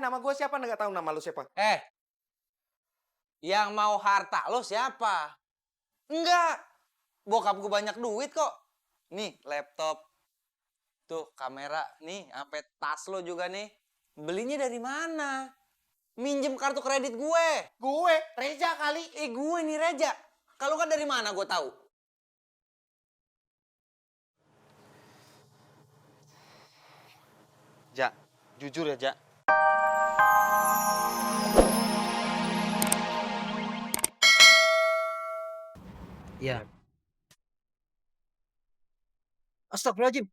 nama gue siapa? Nggak tahu nama lu siapa? Yang mau harta lo siapa? Enggak. Bokap gue banyak duit kok. Nih, laptop. Tuh, kamera. Nih, sampai tas lo juga nih. Belinya dari mana? Minjem kartu kredit gue. Gue, Reza kali. Gue nih Reja. Kalau kan dari mana gue tahu? Ja, jujur ya, Ja. Iya. Astagfirullahaladzim.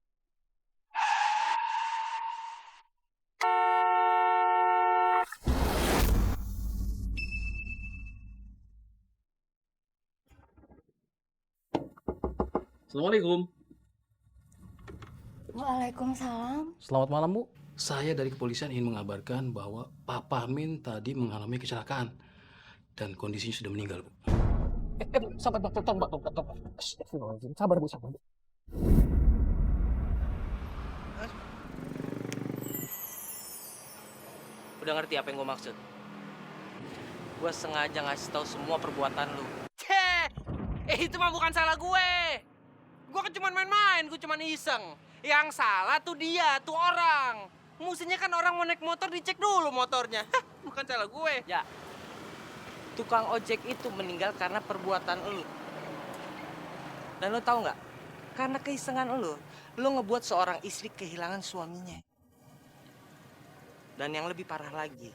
Assalamualaikum. Waalaikumsalam. Selamat malam, Bu. Saya dari kepolisian ingin mengabarkan bahwa Papa Min tadi mengalami kecelakaan dan kondisinya sudah meninggal, Bu. Sabar, Mbak. Astagfirullahaladzim. Sabar, Bu, sabar. Udah ngerti apa yang gue maksud? Gue sengaja ngasih tahu semua perbuatan lu. Itu mah bukan salah gue. Gue kan cuma main-main, gue cuma iseng. Yang salah tuh dia, tuh orang. Mestinya kan orang mau naik motor dicek dulu motornya. Bukan salah gue. Ya, tukang ojek itu meninggal karena perbuatan lu. Dan lu tahu nggak? Karena keisengan lu ngebuat seorang istri kehilangan suaminya. Dan yang lebih parah lagi,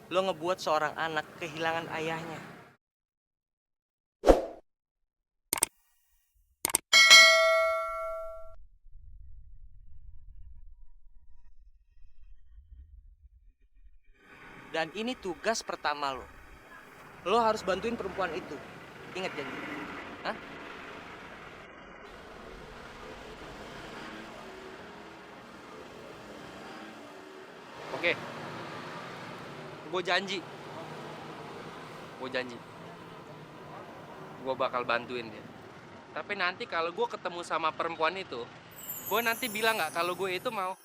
lo ngebuat seorang anak kehilangan ayahnya. Dan ini tugas pertama lo. Lo harus bantuin perempuan itu. Ingat janji. Hah? Oke. Gue janji. Gue bakal bantuin dia. Tapi nanti kalau gue ketemu sama perempuan itu, gue nanti bilang nggak kalau gue itu mau.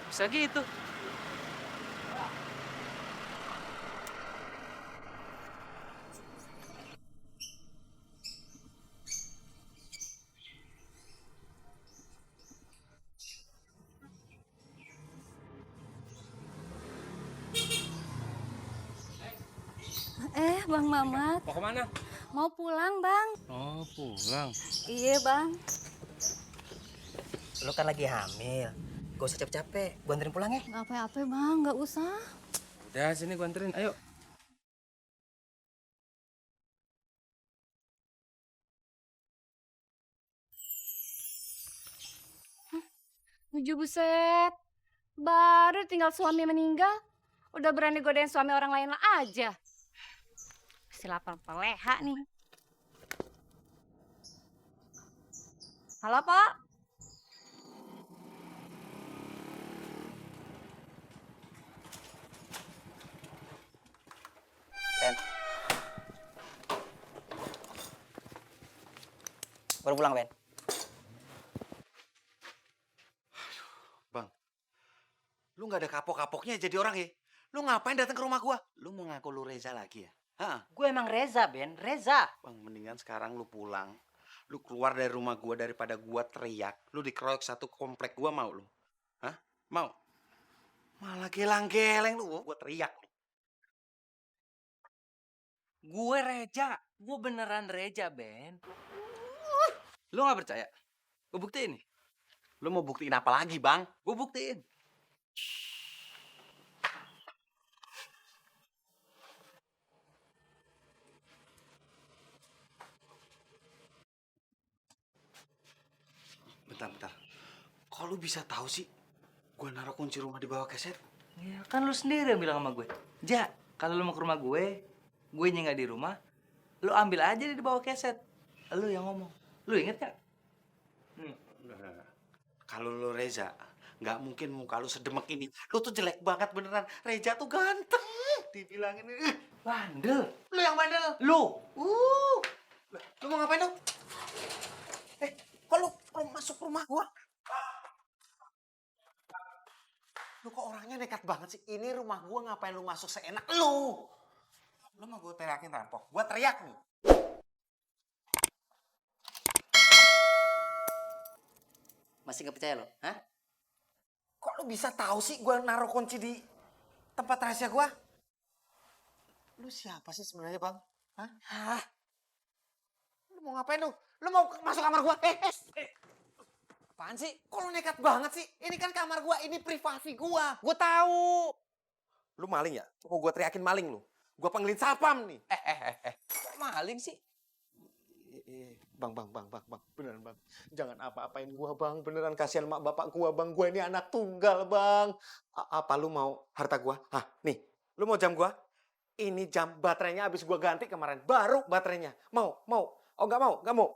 Bisa gitu. Bang Mamat. Mau kemana? Mau pulang, Bang. Oh, pulang. Iya, Bang. Lo kan lagi hamil. Gak usah capek-capek. Gue anterin pulang ya. Gak apa-apa, Bang. Gak usah. Udah, sini gue anterin. Ayo. Buset. Baru tinggal suami meninggal. Udah berani godain suami orang lain aja. Si lapar peleha nih. Halo, Pak. Ben. Baru pulang, Ben. Bang, lu nggak ada kapok-kapoknya jadi orang ya? Lu ngapain datang ke rumah gua? Lu mau ngaku lu Reza lagi ya? Hah? Gue emang Reza, Ben. Reza. Bang, mendingan sekarang lu pulang. Lu keluar dari rumah gua daripada gua teriak. Lu dikeroyok satu komplek gua, mau lu? Hah? Mau? Malah gelang-geleng lu, gua teriak. Gue Reja. Gue beneran Reja, Ben. Lo gak percaya? Gue buktiin nih. Lu mau buktiin apa lagi, Bang? Gue buktiin. Bentar. Kok lu bisa tahu sih? Gua naruh kunci rumah di bawah keset. Ya kan lu sendiri yang bilang sama gue. Ja, kalau lu mau ke rumah gue nya nggak di rumah, lu ambil aja di bawah keset. Lu yang ngomong. Lu inget gak? Kalau lu Reza, Nggak mungkin muka lu sedemek ini. Lu tuh jelek banget beneran. Reja tuh ganteng. Dibilangin, bandel. Lu yang bandel. Lu. Lu mau ngapain lu? Kok lu masuk rumah gua? Lu kok orangnya nekat banget sih? Ini rumah gua, ngapain lu masuk seenak lu? Lu mau gua teriakin rampok? Gua teriak nih. Masih nggak percaya lo? Hah? Kok lu bisa tahu sih gua naruh kunci di tempat rahasia gua? Lu siapa sih sebenarnya, Bang? Hah? Lu mau ngapain lu? Lu mau masuk kamar gua? Apaan sih? Kok lu nekat banget sih? Ini kan kamar gua, ini privasi gua. Gue tahu. Lu maling ya? Kok gua teriakin maling lu? Gua panggilin satpam nih. Kok maling sih? Bang. Beneran, Bang. Jangan apa-apain gua, Bang. Beneran kasihan mak bapak gua, Bang. Gua ini anak tunggal, Bang. Apa lu mau harta gua? Hah, nih. Lu mau jam gua? Ini jam baterainya habis gua ganti kemarin. Baru baterainya. Mau? Oh, nggak mau? Nggak mau?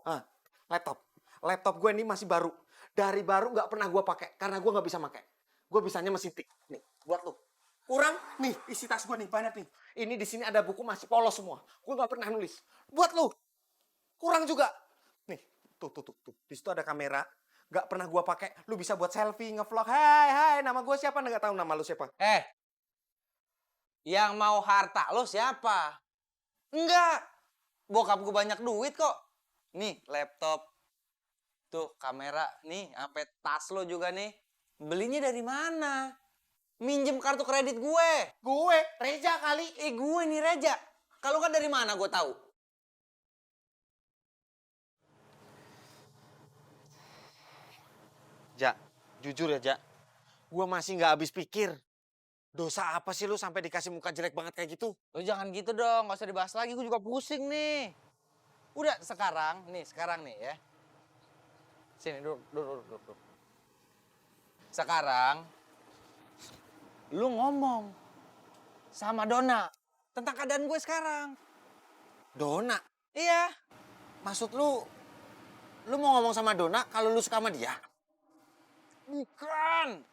Laptop gue ini masih baru. Dari baru nggak pernah gue pakai karena gue nggak bisa pakai. Gue bisanya mesin tik. Nih, buat lu. Kurang nih isi tas gue nih banyak nih. Ini di sini ada buku masih polos semua. Gue nggak pernah nulis. Buat lu. Kurang juga. Nih, tuh. Di situ ada kamera. Nggak pernah gue pakai. Lu bisa buat selfie, ngevlog. Hai, nama gue siapa? Nggak tahu nama lu siapa. Yang mau harta lo siapa? Enggak. Bokap gue banyak duit kok. Nih, laptop. Tuh, kamera. Nih, sampai tas lo juga nih. Belinya dari mana? Minjem kartu kredit gue. Gue, Reja kali. Gue nih Reja. Kalau kan dari mana gue tahu? Ja, jujur ya, Ja. Gue masih nggak habis pikir. Dosa apa sih lu sampai dikasih muka jelek banget kayak gitu? Lo jangan gitu dong, gak usah dibahas lagi. Gue juga pusing nih. Udah, sekarang nih ya. Sini, duduk. Sekarang, lu ngomong sama Donna tentang keadaan gue sekarang. Dona? Iya. Maksud lu mau ngomong sama Dona kalau lu suka sama dia? Bukan.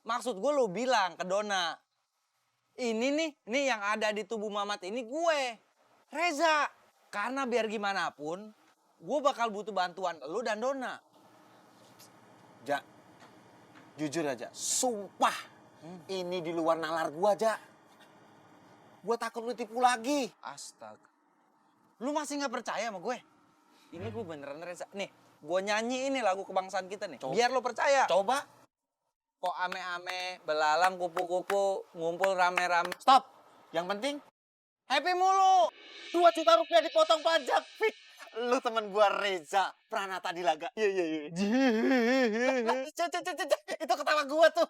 Maksud gue lu bilang ke Donna. Ini nih yang ada di tubuh Mamat ini gue. Reza. Karena biar gimana pun, gue bakal butuh bantuan lu dan Donna. Ja, jujur aja, sumpah ini di luar nalar gua, Ja. Gua takut lu tipu lagi. Astaga. Lu masih nggak percaya sama gue? Ini gue beneran Reza. Nih, gue nyanyi ini lagu kebangsaan kita nih. Biar lo percaya. Coba. Kok ame-ame, belalang kupu-kupu, ngumpul rame-rame. Stop. Yang penting, Happy mulu. 2 juta rupiah dipotong pajak. Fik. Lu temen gua Reza Pranata Dilaga. Iya. Itu ketawa gua tuh.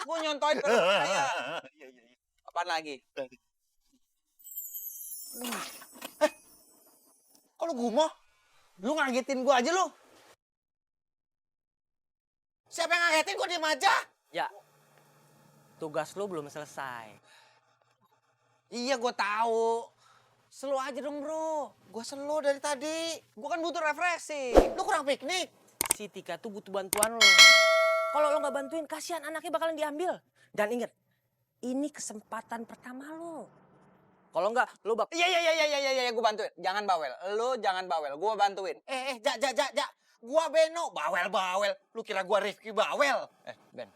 Gue nyontoin ke saya. Iya. Apaan lagi? Kok lu gumoh? Lu ngagetin gue aja lu. Siapa yang ngagetin? Gua diem aja. Ya, tugas lu belum selesai. Iya, gue tahu. Slow aja dong, bro. Gua slow dari tadi. Gue kan butuh refreshing. Lu kurang piknik. Si Tika tuh butuh bantuan lo. Kalau lo nggak bantuin, kasihan anaknya bakalan diambil. Dan inget, ini kesempatan pertama lo. Kalau nggak, lo bak... Iya, gue bantuin. Jangan bawel. Lu jangan bawel. Gue bantuin. Ja. Gua Beno, bawel. Lu kira gua Rifki bawel? Ben.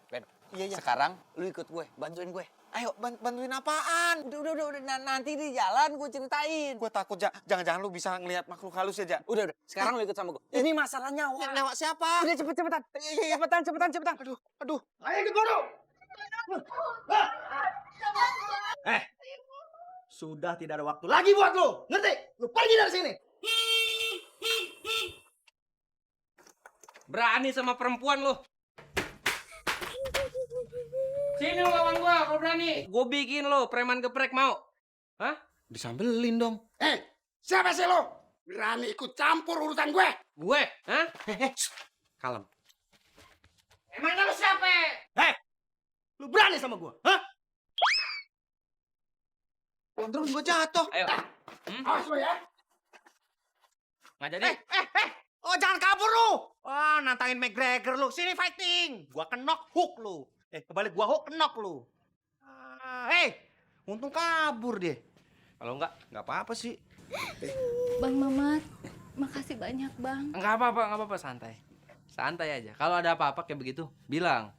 Iya. Sekarang lu ikut gue, bantuin gue. Ayo, bantuin apaan? Udah. Nanti di jalan gue ceritain. Gue takut, Ja. Jangan-jangan lu bisa ngelihat makhluk halus ya, Ja. Udah. Sekarang lu ikut sama gue. Ini masalah nyawa. Lewat siapa? Udah cepetan. Iya. Cepetan. Aduh. Ayo ikut bodoh. Sudah tidak ada waktu lagi buat lo. Ngerti? Lu pergi dari sini. Berani sama perempuan lo. Sini lo lawan gua, kalau berani. Gue bikin lo preman geprek, mau? Hah? Disambelin dong. Siapa sih lo? Berani ikut campur urusan gue? Gue? Hah? Kalem. Emangnya lo siapa? Lu berani sama gue? Hah? Terus gue jatuh. Ayo. Awas lo ya. Nggak jadi. Oh, jangan kabur lu. Wah, nantangin McGregor lu. Sini fighting. Gua kenok hook lu. Kebalik gua hook kenok lu. Untung kabur dia. Kalau enggak, Nggak apa-apa sih. Bang Mamat, makasih banyak Bang. enggak apa-apa, santai. Santai aja. Kalau ada apa-apa kayak begitu, bilang.